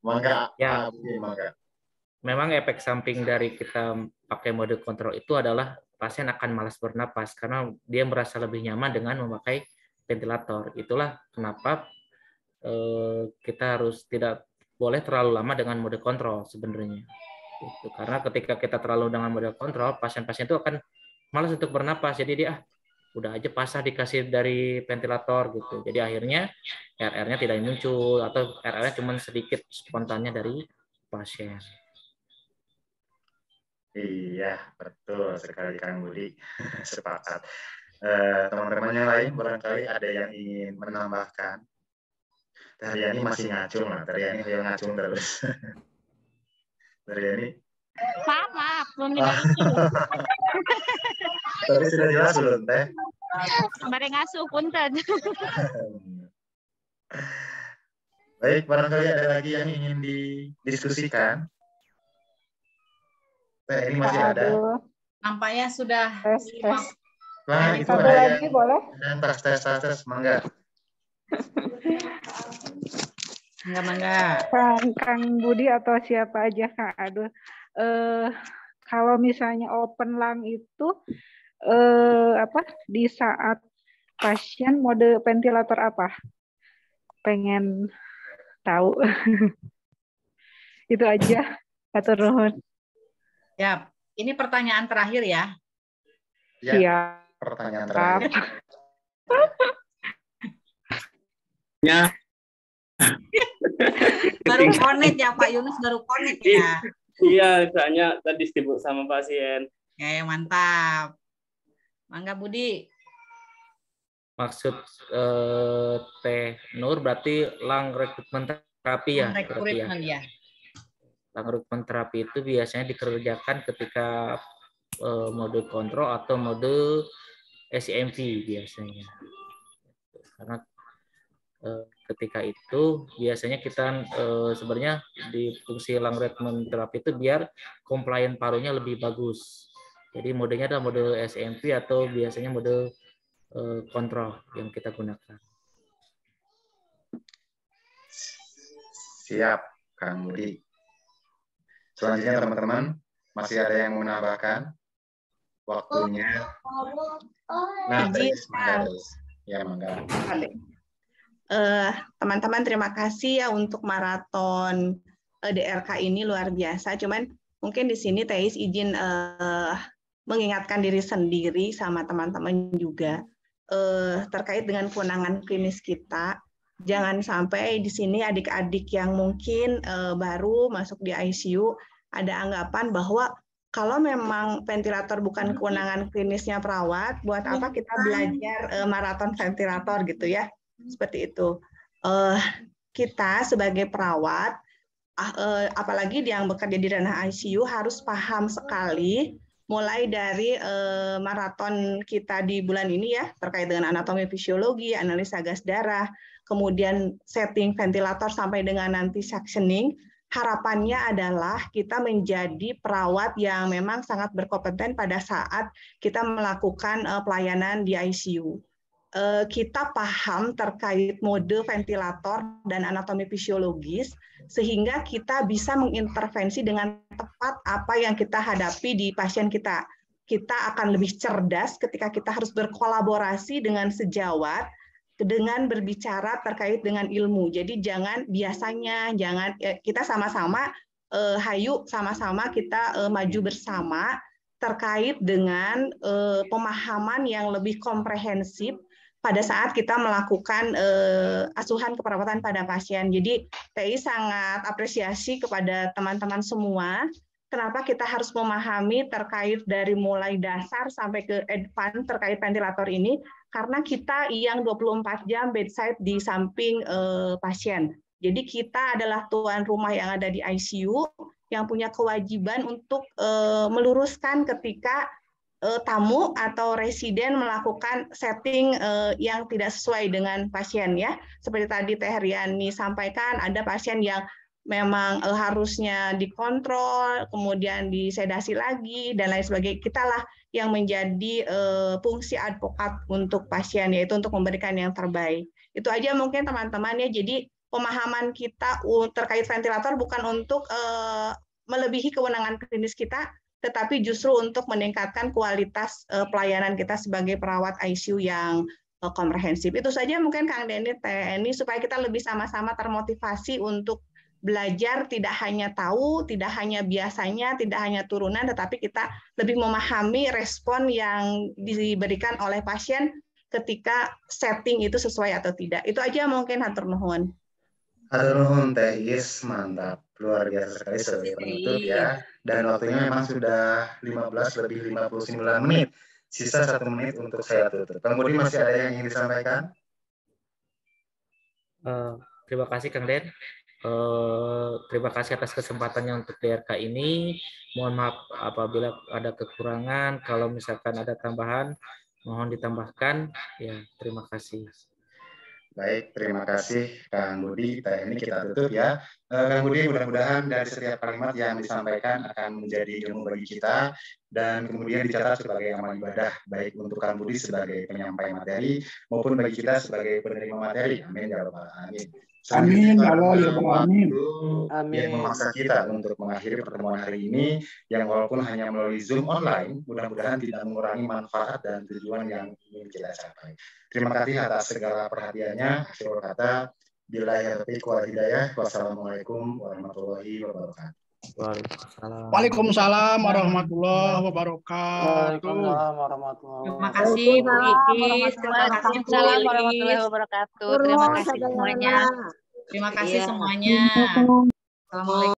mangga. Ya. Budi, mangga. Memang efek samping dari kita pakai mode kontrol itu adalah pasien akan malas bernapas karena dia merasa lebih nyaman dengan memakai ventilator. Itulah kenapa kita harus tidak boleh terlalu lama dengan mode kontrol sebenarnya. Gitu. Karena ketika kita terlalu dengan mode kontrol, pasien-pasien itu akan malas untuk bernapas. Jadi dia udah aja pasah dikasih dari ventilator gitu. Jadi akhirnya RR-nya tidak muncul atau RR-nya cuma sedikit spontannya dari pasien. Iya, betul sekali Kang Budi. Sepakat. Teman-teman yang lain barangkali ada yang ingin menambahkan. Tariani masih ngacung lah, Tariani yang ngacung terus. Tariani. Maaf, belum dengar itu. Tapi sudah jelas belum, Teh? Bareng ngasuh, punten. Baik, barangkali ada lagi yang ingin didiskusikan. Teh, ini masih ada. Nampaknya sudah. Nah, itu satu ada lagi yang boleh? tes, mangga. Mangga. Kang Budi atau siapa aja Kak Adul. Kalau misalnya open lung itu di saat pasien mode ventilator apa? Pengen tahu. Itu aja. Hatur nuhun. Ya, ini pertanyaan terakhir ya. Ya, pertanyaan terakhir. Ya. Baru connect ya Pak Yunus, baru connect ya. Iya, soalnya tadi sibuk sama pasien. Oke, mantap. Mangga Budi. Maksud Teh Nur berarti lung recruitment terapi ya? Recruitment ya. Lung recruitment terapi itu biasanya dikerjakan ketika mode kontrol atau mode SCMV biasanya. Karena ketika itu biasanya kita sebenarnya di fungsi lung recruitment terapi itu biar compliant parunya lebih bagus. Jadi modenya adalah mode SCMV atau biasanya mode kontrol yang kita gunakan. Siap, Kang Budi. Selanjutnya teman-teman, masih ada yang mau menambahkan waktunya? Nah, ya, mangga. Teman-teman terima kasih ya untuk maraton DRK ini luar biasa. Cuman mungkin di sini Teis izin mengingatkan diri sendiri sama teman-teman juga terkait dengan kewenangan klinis kita. Jangan sampai di sini adik-adik yang mungkin baru masuk di ICU ada anggapan bahwa kalau memang ventilator bukan kewenangan klinisnya perawat, buat apa kita belajar maraton ventilator gitu ya. Seperti itu. Kita sebagai perawat, apalagi yang bekerja di ranah ICU harus paham sekali mulai dari maraton kita di bulan ini ya terkait dengan anatomi fisiologi, analisa gas darah, kemudian setting ventilator sampai dengan nanti suctioning. Harapannya adalah kita menjadi perawat yang memang sangat berkompeten pada saat kita melakukan pelayanan di ICU. Kita paham terkait mode ventilator dan anatomi fisiologis sehingga kita bisa mengintervensi dengan tepat apa yang kita hadapi di pasien kita. Kita akan lebih cerdas ketika kita harus berkolaborasi dengan sejawat dengan berbicara terkait dengan ilmu. Jadi jangan kita sama-sama hayu sama-sama kita maju bersama terkait dengan pemahaman yang lebih komprehensif pada saat kita melakukan asuhan keperawatan pada pasien. Jadi TI sangat apresiasi kepada teman-teman semua. Kenapa kita harus memahami terkait dari mulai dasar sampai ke advance terkait ventilator ini? Karena kita yang 24 jam bedside di samping pasien. Jadi kita adalah tuan rumah yang ada di ICU yang punya kewajiban untuk meluruskan ketika tamu atau residen melakukan setting yang tidak sesuai dengan pasien ya. Seperti tadi Teh Riani sampaikan, ada pasien yang memang harusnya dikontrol, kemudian disedasi lagi dan lain sebagainya. Kita lah yang menjadi fungsi advokat untuk pasien, yaitu untuk memberikan yang terbaik. Itu aja mungkin teman-teman ya. Jadi pemahaman kita terkait ventilator bukan untuk melebihi kewenangan klinis kita, tetapi justru untuk meningkatkan kualitas pelayanan kita sebagai perawat ICU yang komprehensif. Itu saja mungkin Kang Denny, TNI, supaya kita lebih sama-sama termotivasi untuk belajar, tidak hanya tahu, tidak hanya biasanya, tidak hanya turunan, tetapi kita lebih memahami respon yang diberikan oleh pasien ketika setting itu sesuai atau tidak. Itu aja mungkin, hatur nuhun. Hatur nuhun Teh Is, mantap. Luar biasa sekali sebagai penutup ya. Dan waktunya memang sudah 15:59 menit. Sisa 1 menit untuk saya tutup. Kang Budi, masih ada yang ingin disampaikan? Terima kasih Kang Den. Terima kasih atas kesempatannya untuk DRK ini. Mohon maaf apabila ada kekurangan. Kalau misalkan ada tambahan, mohon ditambahkan. Ya, terima kasih. Baik, terima kasih Kang Budi. Ini kita tutup ya. Kang Budi, mudah-mudahan dari setiap kalimat yang disampaikan akan menjadi ilmu bagi kita dan kemudian dicatat sebagai amal ibadah, baik untuk Kang Budi sebagai penyampai materi maupun bagi kita sebagai penerima materi. Amin ya rabbal alamin. Amin ya rabbal alamin. Yang memaksa kita untuk mengakhiri pertemuan hari ini yang walaupun hanya melalui Zoom online, mudah-mudahan tidak mengurangi manfaat dan tujuan yang ingin kita capai. Terima kasih atas segala perhatiannya. Akhirul kata, billahi taufiq wal hidayah. Wassalamualaikum warahmatullahi wabarakatuh. Waalaikumsalam warahmatullahi wabarakatuh. Terima kasih Bu Ikis. Terima kasih Bu warahmatullahi wabarakatuh. Terima kasih semuanya. Terima kasih semuanya. Assalamualaikum.